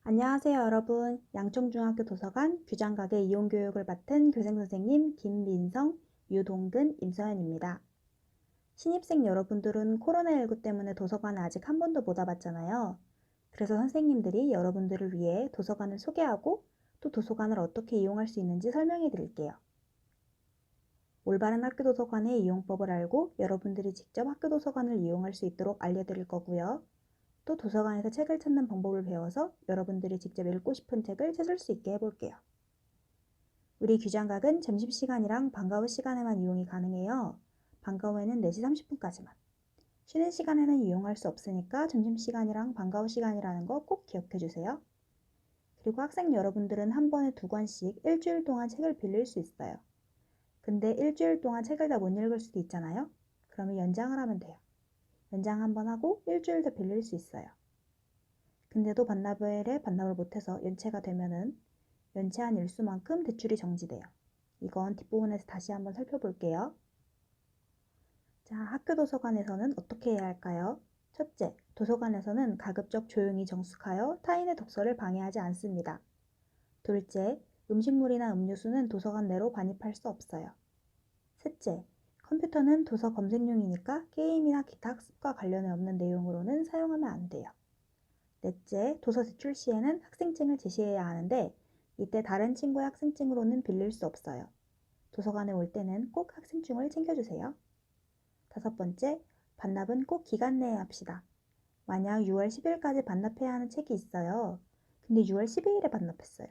안녕하세요, 여러분. 양천중학교 도서관 규장각의 이용교육을 맡은 교생선생님 김민성, 유동근, 임서연입니다. 신입생 여러분들은 코로나19 때문에 도서관을 아직 한 번도 못 와봤잖아요. 그래서 선생님들이 여러분들을 위해 도서관을 소개하고 또 도서관을 어떻게 이용할 수 있는지 설명해 드릴게요. 올바른 학교 도서관의 이용법을 알고 여러분들이 직접 학교 도서관을 이용할 수 있도록 알려드릴 거고요. 또 도서관에서 책을 찾는 방법을 배워서 여러분들이 직접 읽고 싶은 책을 찾을 수 있게 해볼게요. 우리 규장각은 점심시간이랑 방과 후 시간에만 이용이 가능해요. 방과 후에는 4시 30분까지만. 쉬는 시간에는 이용할 수 없으니까 점심시간이랑 방과 후 시간이라는 거 꼭 기억해 주세요. 그리고 학생 여러분들은 한 번에 2권씩 일주일 동안 책을 빌릴 수 있어요. 근데 일주일 동안 책을 다 못 읽을 수도 있잖아요. 그러면 연장을 하면 돼요. 연장 한 번 하고 일주일 더 빌릴 수 있어요. 근데도 반납을 못해서 연체가 되면은 연체한 일수만큼 대출이 정지돼요. 이건 뒷부분에서 다시 한번 살펴볼게요. 자, 학교 도서관에서는 어떻게 해야 할까요? 첫째, 도서관에서는 가급적 조용히 정숙하여 타인의 독서를 방해하지 않습니다. 둘째, 음식물이나 음료수는 도서관 내로 반입할 수 없어요. 셋째, 컴퓨터는 도서 검색용이니까 게임이나 기타 학습과 관련이 없는 내용으로는 사용하면 안 돼요. 넷째, 도서 제출 시에는 학생증을 제시해야 하는데 이때 다른 친구의 학생증으로는 빌릴 수 없어요. 도서관에 올 때는 꼭 학생증을 챙겨주세요. 다섯 번째, 반납은 꼭 기간 내에 합시다. 만약 6월 10일까지 반납해야 하는 책이 있어요. 근데 6월 12일에 반납했어요.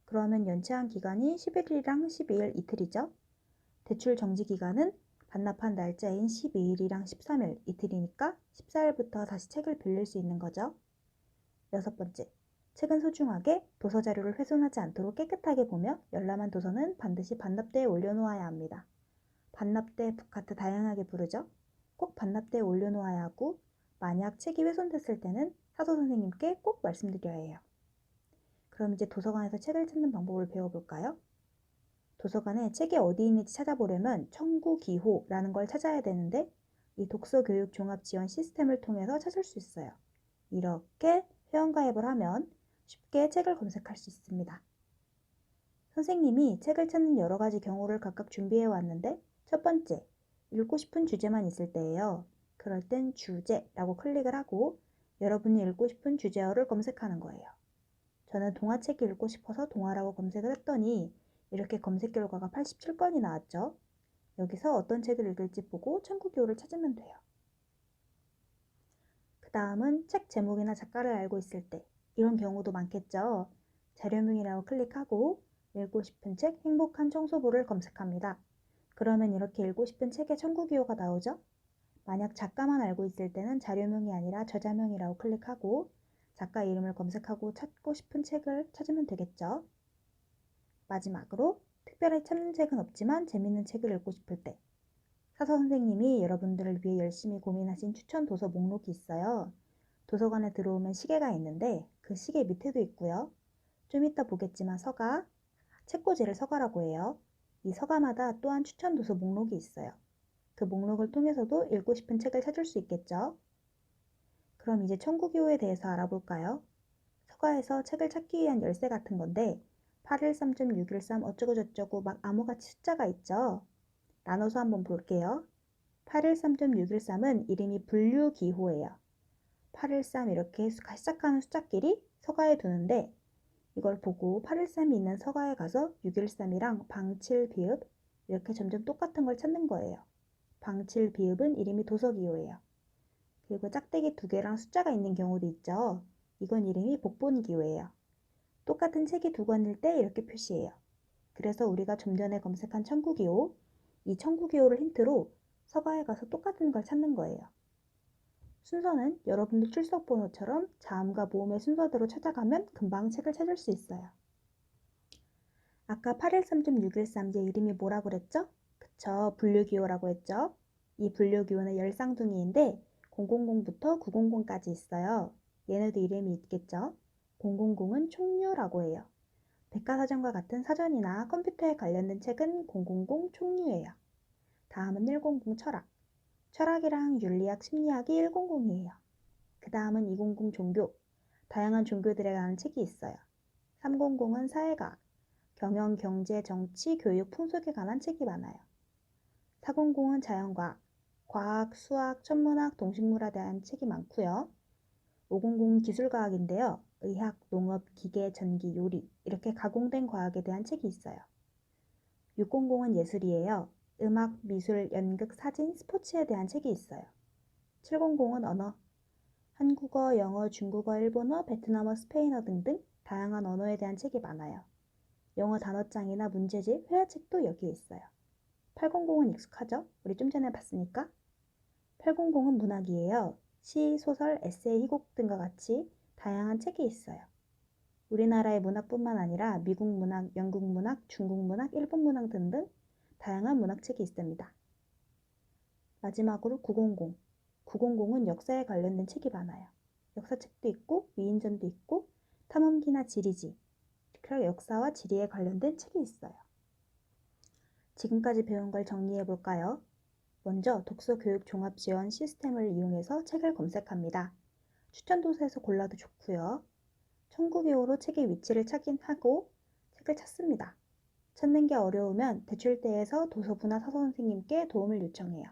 그러면 연체한 기간이 11일이랑 12일 이틀이죠. 대출 정지 기간은 반납한 날짜인 12일이랑 13일 이틀이니까 14일부터 다시 책을 빌릴 수 있는 거죠. 여섯 번째, 책은 소중하게 도서 자료를 훼손하지 않도록 깨끗하게 보며 열람한 도서는 반드시 반납대에 올려놓아야 합니다. 반납대, 북카트 다양하게 부르죠. 꼭 반납대에 올려놓아야 하고 만약 책이 훼손됐을 때는 사서 선생님께 꼭 말씀드려야 해요. 그럼 이제 도서관에서 책을 찾는 방법을 배워볼까요? 도서관에 책이 어디 있는지 찾아보려면 청구기호라는 걸 찾아야 되는데 이 독서교육 종합 지원 시스템을 통해서 찾을 수 있어요. 이렇게 회원가입을 하면 쉽게 책을 검색할 수 있습니다. 선생님이 책을 찾는 여러 가지 경우를 각각 준비해 왔는데 첫 번째, 읽고 싶은 주제만 있을 때예요. 그럴 땐 주제라고 클릭을 하고 여러분이 읽고 싶은 주제어를 검색하는 거예요. 저는 동화책이 읽고 싶어서 동화라고 검색을 했더니 이렇게 검색 결과가 87건이 나왔죠. 여기서 어떤 책을 읽을지 보고 청구기호를 찾으면 돼요. 그 다음은 책 제목이나 작가를 알고 있을 때 이런 경우도 많겠죠. 자료명이라고 클릭하고 읽고 싶은 책 행복한 청소부를 검색합니다. 그러면 이렇게 읽고 싶은 책의 청구기호가 나오죠. 만약 작가만 알고 있을 때는 자료명이 아니라 저자명이라고 클릭하고 작가 이름을 검색하고 찾고 싶은 책을 찾으면 되겠죠. 마지막으로 특별히 찾는 책은 없지만 재밌는 책을 읽고 싶을 때 사서 선생님이 여러분들을 위해 열심히 고민하신 추천 도서 목록이 있어요. 도서관에 들어오면 시계가 있는데 그 시계 밑에도 있고요. 좀 이따 보겠지만 서가, 책꽂이를 서가라고 해요. 이 서가마다 또한 추천 도서 목록이 있어요. 그 목록을 통해서도 읽고 싶은 책을 찾을 수 있겠죠. 그럼 이제 청구기호에 대해서 알아볼까요? 서가에서 책을 찾기 위한 열쇠 같은 건데 813.613 어쩌고저쩌고 막 암호같이 숫자가 있죠. 나눠서 한번 볼게요. 813.613은 이름이 분류기호예요. 813 이렇게 시작하는 숫자끼리 서가에 두는데 이걸 보고 813이 있는 서가에 가서 613이랑 방칠, 비읍 이렇게 점점 똑같은 걸 찾는 거예요. 방칠, 비읍은 이름이 도서기호예요. 그리고 짝대기 2개랑 숫자가 있는 경우도 있죠. 이건 이름이 복본기호예요. 똑같은 책이 2권일 때 이렇게 표시해요. 그래서 우리가 좀 전에 검색한 청구기호, 이 청구기호를 힌트로 서가에 가서 똑같은 걸 찾는 거예요. 순서는 여러분들 출석번호처럼 자음과 모음의 순서대로 찾아가면 금방 책을 찾을 수 있어요. 아까 813.613 제 이름이 뭐라고 그랬죠? 그쵸, 분류기호라고 했죠? 이 분류기호는 열쌍둥이인데 000부터 900까지 있어요. 얘네도 이름이 있겠죠? 000은 총류라고 해요. 백과사전과 같은 사전이나 컴퓨터에 관련된 책은 000 총류예요. 다음은 100 철학. 철학이랑 윤리학, 심리학이 100이에요. 그 다음은 200 종교. 다양한 종교들에 관한 책이 있어요. 300은 사회과학, 경영, 경제, 정치, 교육, 풍속에 관한 책이 많아요. 400은 자연과학, 과학, 수학, 천문학, 동식물에 대한 책이 많고요. 500은 기술과학인데요. 의학, 농업, 기계, 전기, 요리 이렇게 가공된 과학에 대한 책이 있어요. 600은 예술이에요. 음악, 미술, 연극, 사진, 스포츠에 대한 책이 있어요. 700은 언어, 한국어, 영어, 중국어, 일본어, 베트남어, 스페인어 등등 다양한 언어에 대한 책이 많아요. 영어 단어장이나 문제집, 회화책도 여기에 있어요. 800은 익숙하죠? 우리 좀 전에 봤으니까. 800은 문학이에요. 시, 소설, 에세이, 희곡 등과 같이 다양한 책이 있어요. 우리나라의 문학뿐만 아니라 미국 문학, 영국 문학, 중국 문학, 일본 문학 등등 다양한 문학책이 있습니다. 마지막으로 900. 900은 역사에 관련된 책이 많아요. 역사책도 있고 위인전도 있고 탐험기나 지리지, 역사와 지리에 관련된 책이 있어요. 지금까지 배운 걸 정리해 볼까요? 먼저 독서교육종합지원 시스템을 이용해서 책을 검색합니다. 추천도서에서 골라도 좋고요. 천국이호로 책의 위치를 확인하고 책을 찾습니다. 찾는 게 어려우면 대출대에서 도서부나 사서선생님께 도움을 요청해요.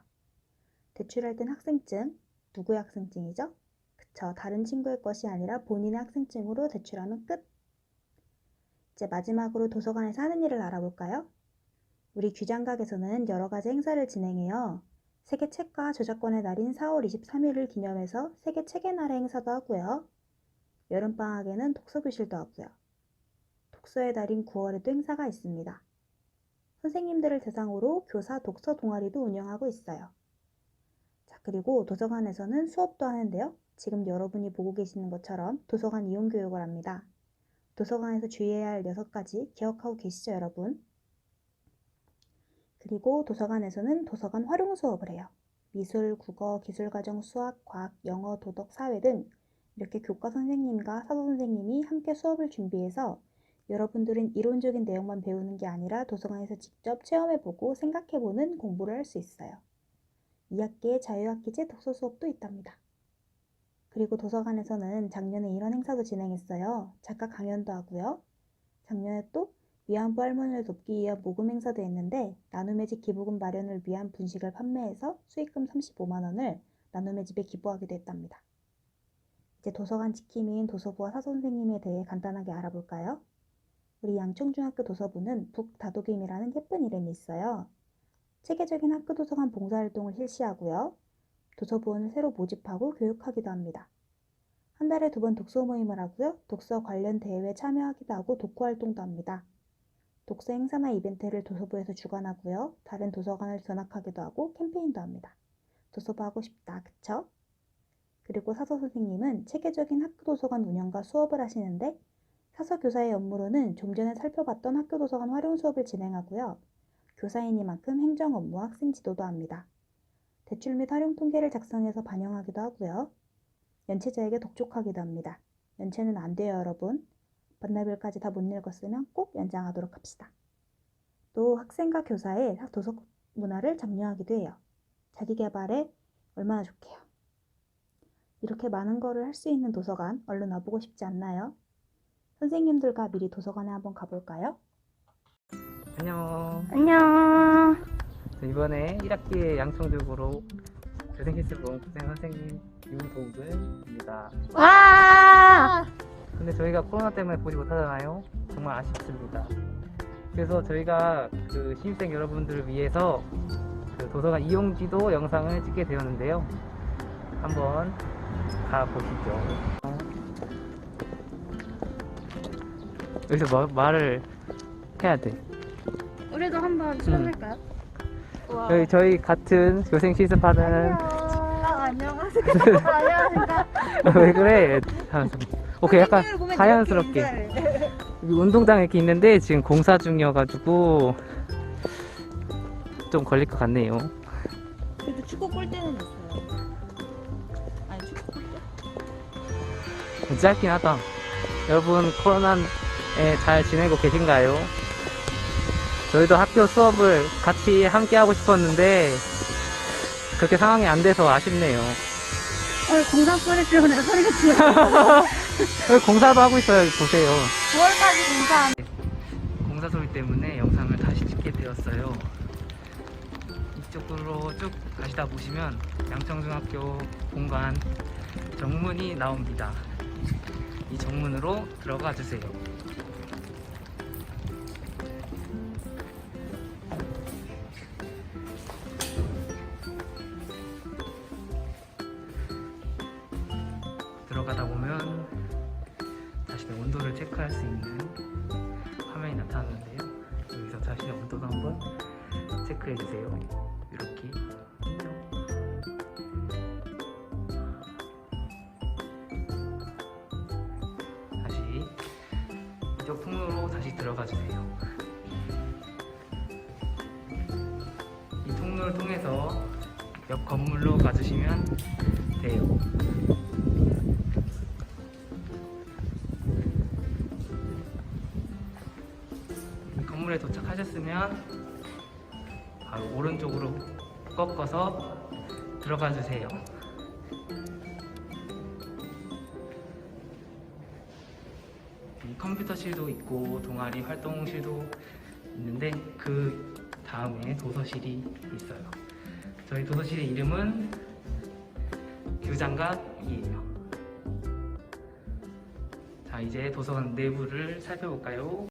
대출할 땐 학생증, 누구의 학생증이죠? 그쵸, 다른 친구의 것이 아니라 본인의 학생증으로 대출하면 끝! 이제 마지막으로 도서관에서 하는 일을 알아볼까요? 우리 귀장각에서는 여러 가지 행사를 진행해요. 세계 책과 저작권의 날인 4월 23일을 기념해서 세계 책의 날의 행사도 하고요. 여름방학에는 독서교실도 하고요. 독서의 달인 9월에도 행사가 있습니다. 선생님들을 대상으로 교사 독서 동아리도 운영하고 있어요. 자, 그리고 도서관에서는 수업도 하는데요. 지금 여러분이 보고 계시는 것처럼 도서관 이용 교육을 합니다. 도서관에서 주의해야 할 6가지 기억하고 계시죠, 여러분? 그리고 도서관에서는 도서관 활용 수업을 해요. 미술, 국어, 기술과정, 수학, 과학, 영어, 도덕, 사회 등 이렇게 교과 선생님과 사서 선생님이 함께 수업을 준비해서 여러분들은 이론적인 내용만 배우는 게 아니라 도서관에서 직접 체험해보고 생각해보는 공부를 할 수 있어요. 2학기에 자유학기제 독서 수업도 있답니다. 그리고 도서관에서는 작년에 이런 행사도 진행했어요. 작가 강연도 하고요. 작년에 또 위안부 할머니를 돕기 위한 모금 행사도 했는데 나눔의 집 기부금 마련을 위한 분식을 판매해서 수익금 35만원을 나눔의 집에 기부하기도 했답니다. 이제 도서관 지킴이인 도서부와 사선생님에 대해 간단하게 알아볼까요? 우리 양천중학교 도서부는 북다독임이라는 예쁜 이름이 있어요. 체계적인 학교도서관 봉사활동을 실시하고요. 도서부원을 새로 모집하고 교육하기도 합니다. 한 달에 2번 독서 모임을 하고요. 독서 관련 대회에 참여하기도 하고 독후활동도 합니다. 독서 행사나 이벤트를 도서부에서 주관하고요. 다른 도서관을 견학하기도 하고 캠페인도 합니다. 도서부 하고 싶다, 그쵸? 그리고 사서 선생님은 체계적인 학교도서관 운영과 수업을 하시는데 사서교사의 업무로는 좀 전에 살펴봤던 학교도서관 활용 수업을 진행하고요. 교사이니만큼 행정 업무와 학생 지도도 합니다. 대출 및 활용 통계를 작성해서 반영하기도 하고요. 연체자에게 독촉하기도 합니다. 연체는 안 돼요, 여러분. 반나절까지 다 못 읽었으면 꼭 연장하도록 합시다. 또 학생과 교사의 도서 문화를 장려하기도 해요. 자기계발에 얼마나 좋게요. 이렇게 많은 거를 할 수 있는 도서관 얼른 와보고 싶지 않나요? 선생님들과 미리 도서관에 한번 가볼까요? 안녕. 안녕. 이번에 1학기에 양천교구로 교생실습 국생 선생님 윤동근입니다. 와! 근데 저희가 코로나 때문에 보지 못하잖아요. 정말 아쉽습니다. 그래서 저희가 그 신입생 여러분들을 위해서 그 도서관 이용지도 영상을 찍게 되었는데요. 한번 가보시죠. 여기서 말을 해야 돼. 우리도 한번 출연할까요? 저희 같은 교생 실습하는 안녕하세요. 안녕하십니까. 왜 그래? 오케이, 약간 자연스럽게. 여기 운동장에 이렇게 있는데 지금 공사 중이어가지고 좀 걸릴 것 같네요. 그래도 축구 골대는 있어요. 아니 축구 골대? 짧긴 하다. 여러분 코로나에 잘 지내고 계신가요? 저희도 학교 수업을 같이 함께 하고 싶었는데 그렇게 상황이 안 돼서 아쉽네요. 공상 소리 때문에 소리가 지어. 여기 공사도 하고 있어요. 보세요. 9월까지 공사. 공사 소리 때문에 영상을 다시 찍게 되었어요. 이쪽으로 쭉 가시다 보시면 양천중학교 본관 정문이 나옵니다. 이 정문으로 들어가 주세요. 들어가다 보면 자신의 온도를 체크할 수 있는 화면이 나타나는데요. 여기서 자신의 온도도 한번 체크해 주세요. 이렇게. 다시 이쪽 통로로 다시 들어가 주세요. 이 통로를 통해서 옆 건물로 가주시면 돼요. 건물에 도착하셨으면 바로 오른쪽으로 꺾어서 들어가 주세요. 이 컴퓨터실도 있고 동아리 활동실도 있는데 그 다음에 도서실이 있어요. 저희 도서실의 이름은 규장각이에요. 자, 이제 도서관 내부를 살펴볼까요?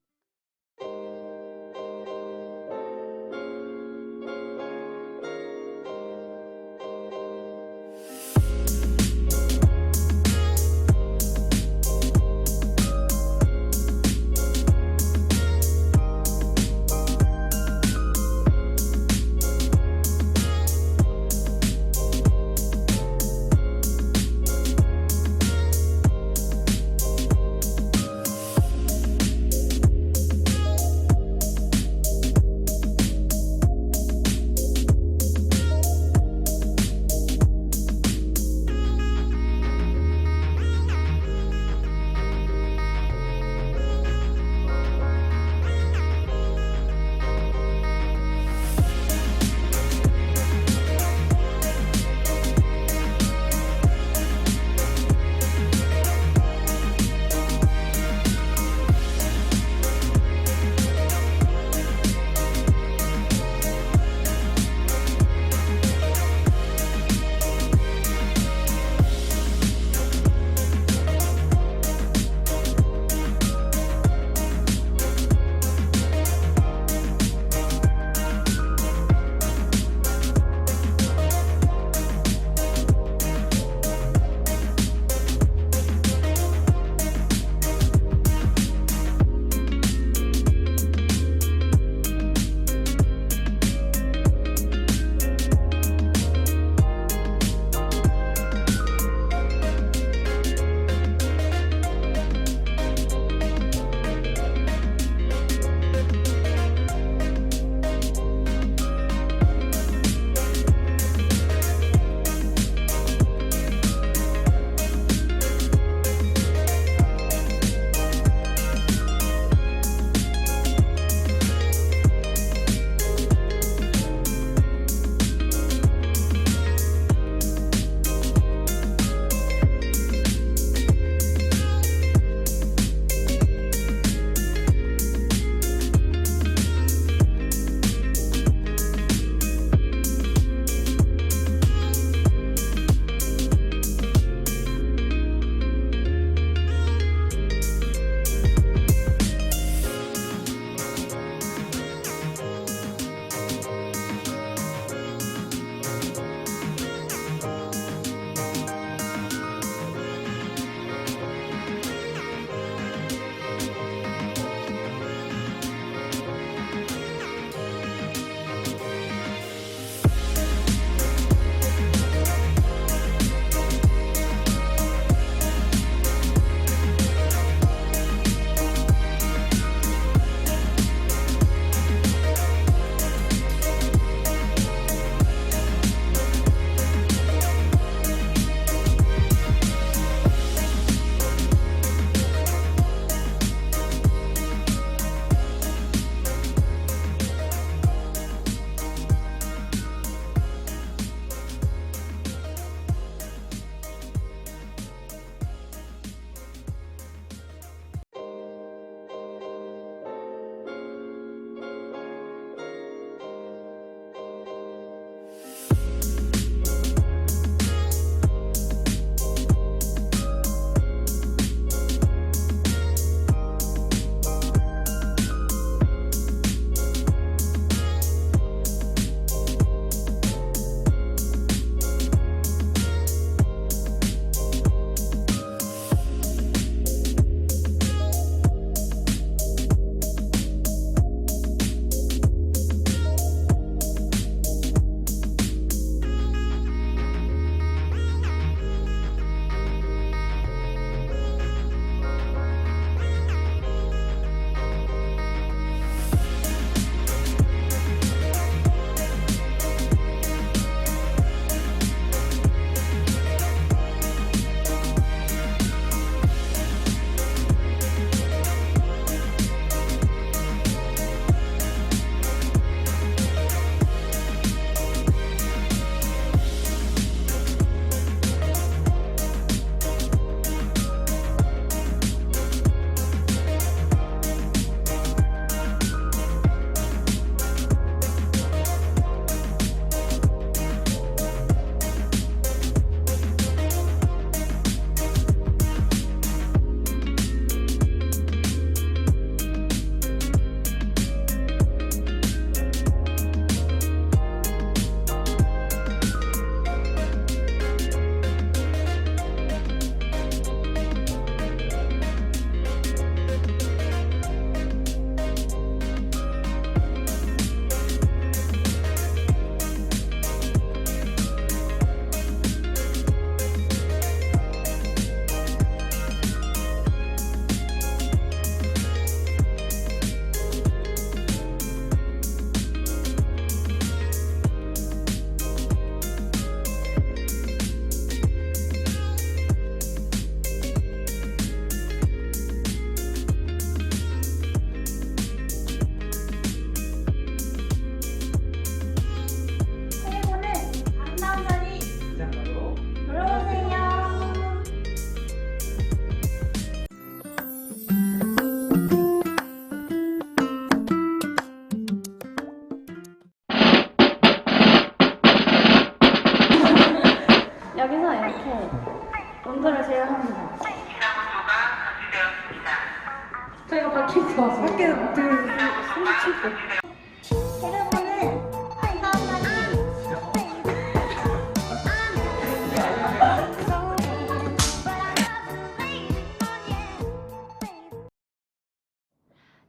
저희가 밖에 있어서. 밖에 숨 쉴 때.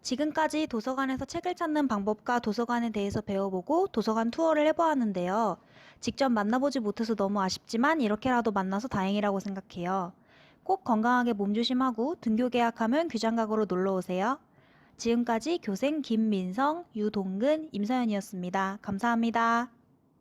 지금까지 도서관에서 책을 찾는 방법과 도서관에 대해서 배워보고 도서관 투어를 해보았는데요. 직접 만나보지 못해서 너무 아쉽지만 이렇게라도 만나서 다행이라고 생각해요. 꼭 건강하게 몸조심하고 등교 계약하면 규장각으로 놀러오세요. 지금까지 교생 김민성, 유동근, 임서연이었습니다. 감사합니다.